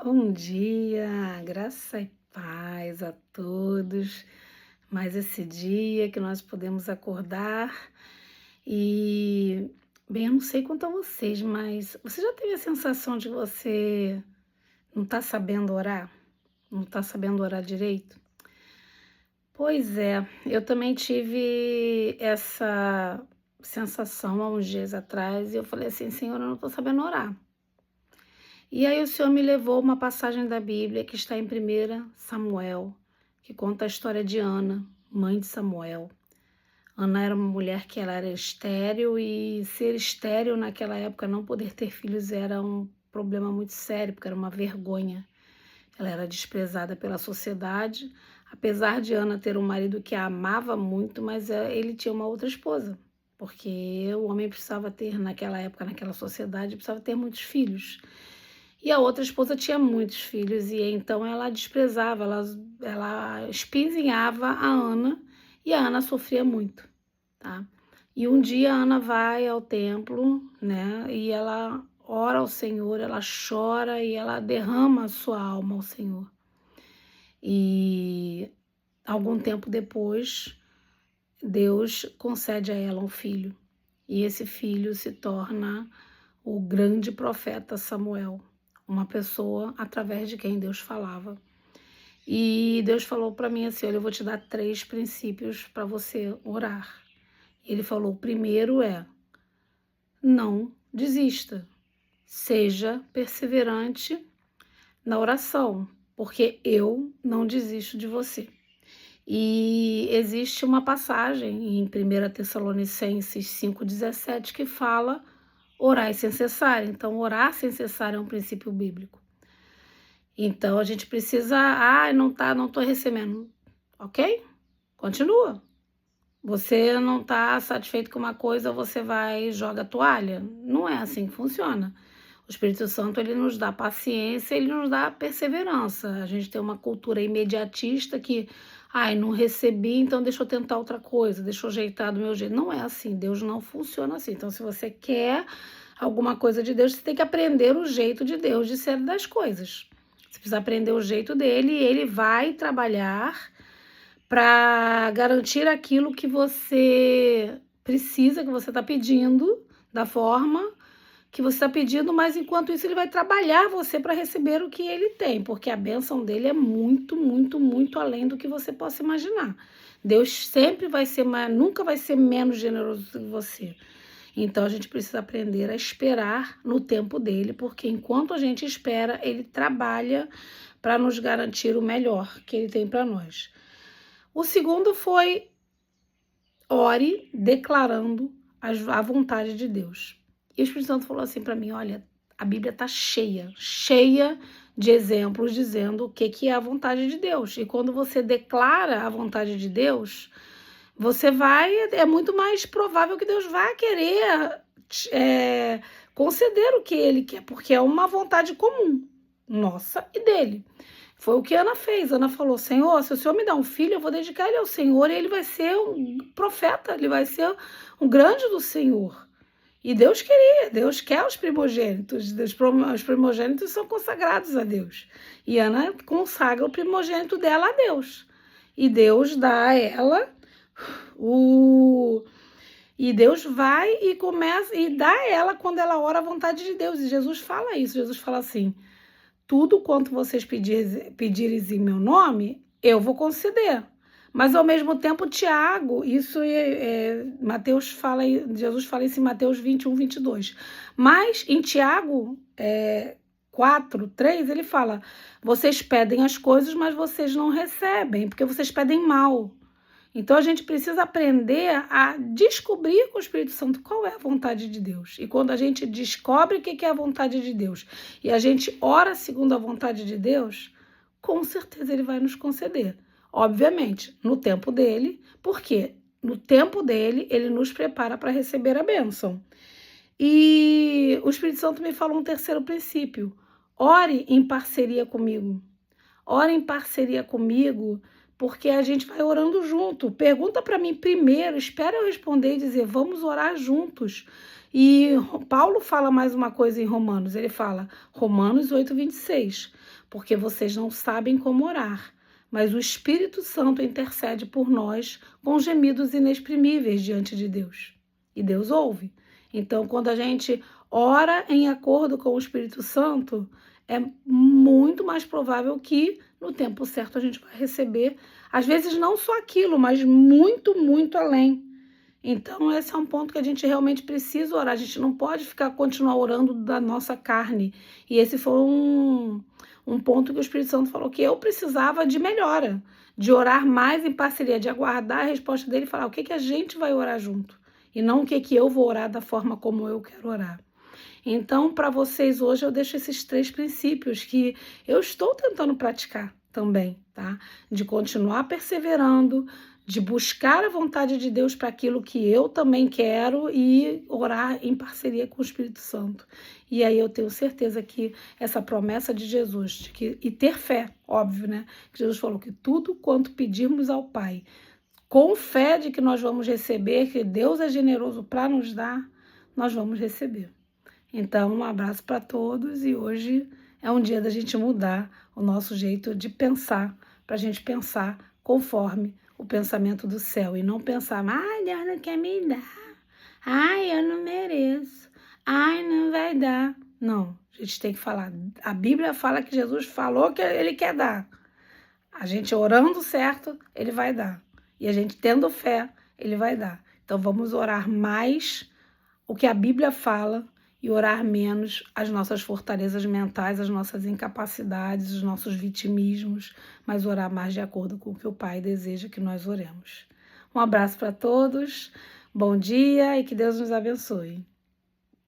Bom dia, graça e paz a todos. Mais esse dia que nós podemos acordar e, bem, eu não sei quanto a vocês, mas você já teve a sensação de você não tá sabendo orar? Não tá sabendo orar direito? Pois é, eu também tive essa sensação há uns dias atrás e eu falei assim, Senhor, eu não tô sabendo orar. E aí o Senhor me levou a uma passagem da Bíblia que está em 1 Samuel, que conta a história de Ana, mãe de Samuel. Ana era uma mulher que ela era estéril e ser estéril naquela época, não poder ter filhos era um problema muito sério, porque era uma vergonha. Ela era desprezada pela sociedade, apesar de Ana ter um marido que a amava muito, mas ele tinha uma outra esposa, porque o homem precisava ter, naquela época, naquela sociedade, precisava ter muitos filhos. E a outra esposa tinha muitos filhos, e então ela desprezava, ela espinzinhava a Ana, e a Ana sofria muito, tá? E um dia a Ana vai ao templo, né? E ela ora ao Senhor, ela chora e ela derrama a sua alma ao Senhor. E algum tempo depois, Deus concede a ela um filho. E esse filho se torna o grande profeta Samuel, uma pessoa através de quem Deus falava. E Deus falou para mim assim: olha, eu vou te dar 3 princípios para você orar. Ele falou: o primeiro é: não desista, seja perseverante na oração, porque eu não desisto de você. E existe uma passagem em 1 Tessalonicenses 5,17 que fala orar sem cessar. Então, orar sem cessar é um princípio bíblico. Então, a gente precisa, não tô recebendo. Ok? Continua. Você não está satisfeito com uma coisa, você vai e joga a toalha. Não é assim que funciona. O Espírito Santo, ele nos dá paciência, ele nos dá perseverança. A gente tem uma cultura imediatista que, não recebi, então deixa eu tentar outra coisa, deixa eu ajeitar do meu jeito. Não é assim, Deus não funciona assim. Então, se você quer alguma coisa de Deus, você tem que aprender o jeito de Deus de ser das coisas. Você precisa aprender o jeito dele e ele vai trabalhar para garantir aquilo que você precisa, que você está pedindo, da forma que você está pedindo, mas enquanto isso ele vai trabalhar você para receber o que ele tem, porque a bênção dele é muito, muito, muito além do que você possa imaginar. Deus sempre vai ser mais, nunca vai ser menos generoso que você. Então a gente precisa aprender a esperar no tempo dele, porque enquanto a gente espera, ele trabalha para nos garantir o melhor que ele tem para nós. O segundo foi ore declarando a vontade de Deus. E o Espírito Santo falou assim para mim: olha, a Bíblia está cheia, cheia de exemplos dizendo o que é a vontade de Deus. E quando você declara a vontade de Deus, é muito mais provável que Deus vai querer conceder o que ele quer, porque é uma vontade comum, nossa e dele. Foi o que Ana fez. Ana falou: Senhor, se o Senhor me dá um filho, eu vou dedicar ele ao Senhor e ele vai ser um profeta, ele vai ser um grande do Senhor. E Deus queria, Deus quer os primogênitos, os primogênitos são consagrados a Deus. E Ana consagra o primogênito dela a Deus. E Deus dá a ela o. E Deus vai e começa e dá a ela quando ela ora a vontade de Deus. E Jesus fala isso. Jesus fala assim: tudo quanto vocês pedires em meu nome, eu vou conceder. Mas ao mesmo tempo, Tiago, Mateus fala, Jesus fala isso em Mateus 21, 22. Mas em Tiago 4, 3, ele fala: vocês pedem as coisas, mas vocês não recebem, porque vocês pedem mal. Então a gente precisa aprender a descobrir com o Espírito Santo qual é a vontade de Deus. E quando a gente descobre o que é a vontade de Deus e a gente ora segundo a vontade de Deus, com certeza ele vai nos conceder. Obviamente, no tempo dele, porque no tempo dele ele nos prepara para receber a bênção. E o Espírito Santo me falou um terceiro princípio: ore em parceria comigo. Ore em parceria comigo, porque a gente vai orando junto. Pergunta para mim primeiro, espera eu responder e dizer: vamos orar juntos. E Paulo fala mais uma coisa em Romanos, ele fala, Romanos 8:26, porque vocês não sabem como orar, mas o Espírito Santo intercede por nós com gemidos inexprimíveis diante de Deus. E Deus ouve. Então, quando a gente ora em acordo com o Espírito Santo, é muito mais provável que no tempo certo a gente vai receber, às vezes não só aquilo, mas muito, muito além. Então, esse é um ponto que a gente realmente precisa orar. A gente não pode continuar orando da nossa carne. E esse foi um ponto que o Espírito Santo falou que eu precisava de melhora, de orar mais em parceria, de aguardar a resposta dele e falar o que, que a gente vai orar junto. E não o que, que eu vou orar da forma como eu quero orar. Então, para vocês hoje, eu deixo esses 3 princípios que eu estou tentando praticar também, tá? De continuar perseverando, de buscar a vontade de Deus para aquilo que eu também quero e orar em parceria com o Espírito Santo. E aí eu tenho certeza que essa promessa de Jesus, e ter fé, óbvio, né? Que Jesus falou que tudo quanto pedirmos ao Pai, com fé de que nós vamos receber, que Deus é generoso para nos dar, nós vamos receber. Então, um abraço para todos e hoje é um dia da gente mudar o nosso jeito de pensar, para a gente pensar conforme o pensamento do céu e não pensar, ai, Deus não quer me dar, ai, eu não mereço, ai, não vai dar. Não, a gente tem que falar. A Bíblia fala que Jesus falou que ele quer dar. A gente orando certo, ele vai dar. E a gente tendo fé, ele vai dar. Então, vamos orar mais o que a Bíblia fala e orar menos as nossas fortalezas mentais, as nossas incapacidades, os nossos vitimismos, mas orar mais de acordo com o que o Pai deseja que nós oremos. Um abraço para todos, bom dia e que Deus nos abençoe.